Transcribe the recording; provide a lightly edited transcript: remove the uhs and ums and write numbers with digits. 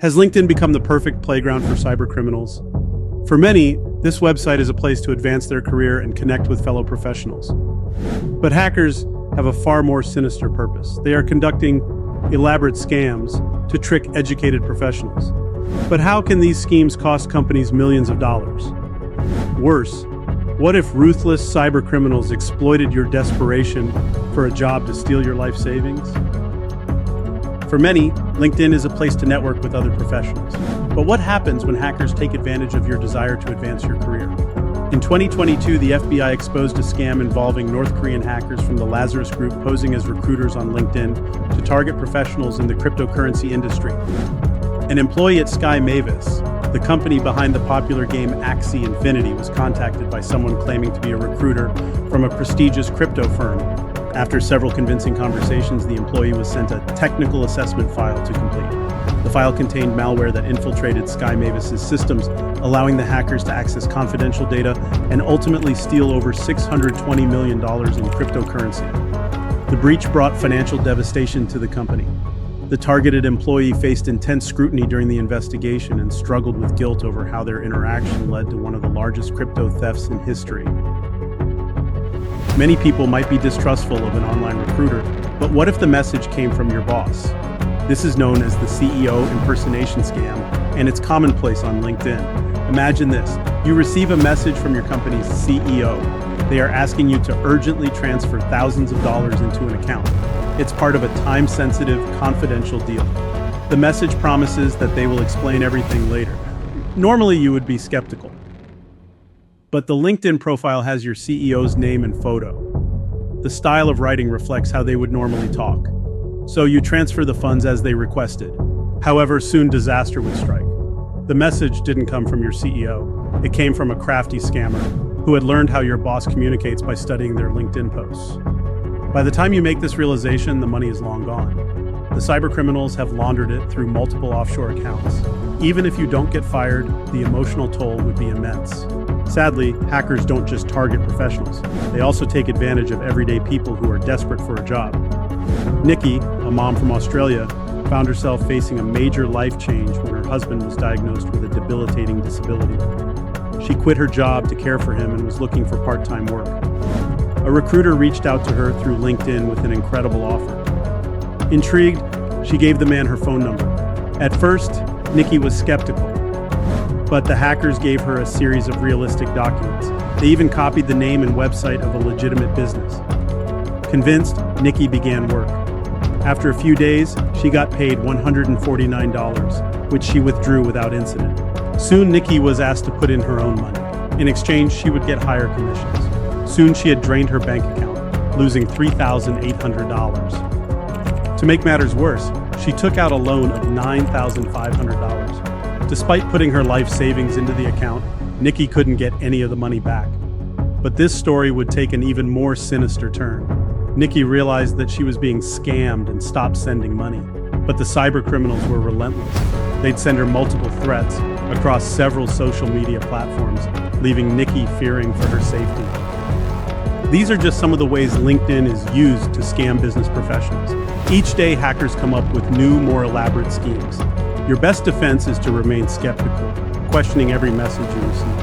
Has LinkedIn become the perfect playground for cybercriminals? For many, this website is a place to advance their career and connect with fellow professionals. But hackers have a far more sinister purpose. They are conducting elaborate scams to trick educated professionals. But how can these schemes cost companies millions of dollars? Worse, what if ruthless cybercriminals exploited your desperation for a job to steal your life savings? For many, LinkedIn is a place to network with other professionals. But what happens when hackers take advantage of your desire to advance your career? In 2022, the FBI exposed a scam involving North Korean hackers from the Lazarus Group posing as recruiters on LinkedIn to target professionals in the cryptocurrency industry. An employee at Sky Mavis, the company behind the popular game Axie Infinity, was contacted by someone claiming to be a recruiter from a prestigious crypto firm. After several convincing conversations, the employee was sent a technical assessment file to complete. The file contained malware that infiltrated Sky Mavis's systems, allowing the hackers to access confidential data and ultimately steal over $620 million in cryptocurrency. The breach brought financial devastation to the company. The targeted employee faced intense scrutiny during the investigation and struggled with guilt over how their interaction led to one of the largest crypto thefts in history. Many people might be distrustful of an online recruiter, but what if the message came from your boss? This is known as the CEO impersonation scam, and it's commonplace on LinkedIn. Imagine this: you receive a message from your company's CEO. They are asking you to urgently transfer thousands of dollars into an account. It's part of a time-sensitive, confidential deal. The message promises that they will explain everything later. Normally, you would be skeptical. But the LinkedIn profile has your CEO's name and photo. The style of writing reflects how they would normally talk. So you transfer the funds as they requested. However, soon disaster would strike. The message didn't come from your CEO. It came from a crafty scammer who had learned how your boss communicates by studying their LinkedIn posts. By the time you make this realization, the money is long gone. The cybercriminals have laundered it through multiple offshore accounts. Even if you don't get fired, the emotional toll would be immense. Sadly, hackers don't just target professionals. They also take advantage of everyday people who are desperate for a job. Nikki, a mom from Australia, found herself facing a major life change when her husband was diagnosed with a debilitating disability. She quit her job to care for him and was looking for part-time work. A recruiter reached out to her through LinkedIn with an incredible offer. Intrigued, she gave the man her phone number. At first, Nikki was skeptical, but the hackers gave her a series of realistic documents. They even copied the name and website of a legitimate business. Convinced, Nikki began work. After a few days, she got paid $149, which she withdrew without incident. Soon, Nikki was asked to put in her own money. In exchange, she would get higher commissions. Soon, she had drained her bank account, losing $3,800. To make matters worse, she took out a loan of $9,500. Despite putting her life savings into the account, Nikki couldn't get any of the money back. But this story would take an even more sinister turn. Nikki realized that she was being scammed and stopped sending money. But the cybercriminals were relentless. They'd send her multiple threats across several social media platforms, leaving Nikki fearing for her safety. These are just some of the ways LinkedIn is used to scam business professionals. Each day, hackers come up with new, more elaborate schemes. Your best defense is to remain skeptical, questioning every message you receive.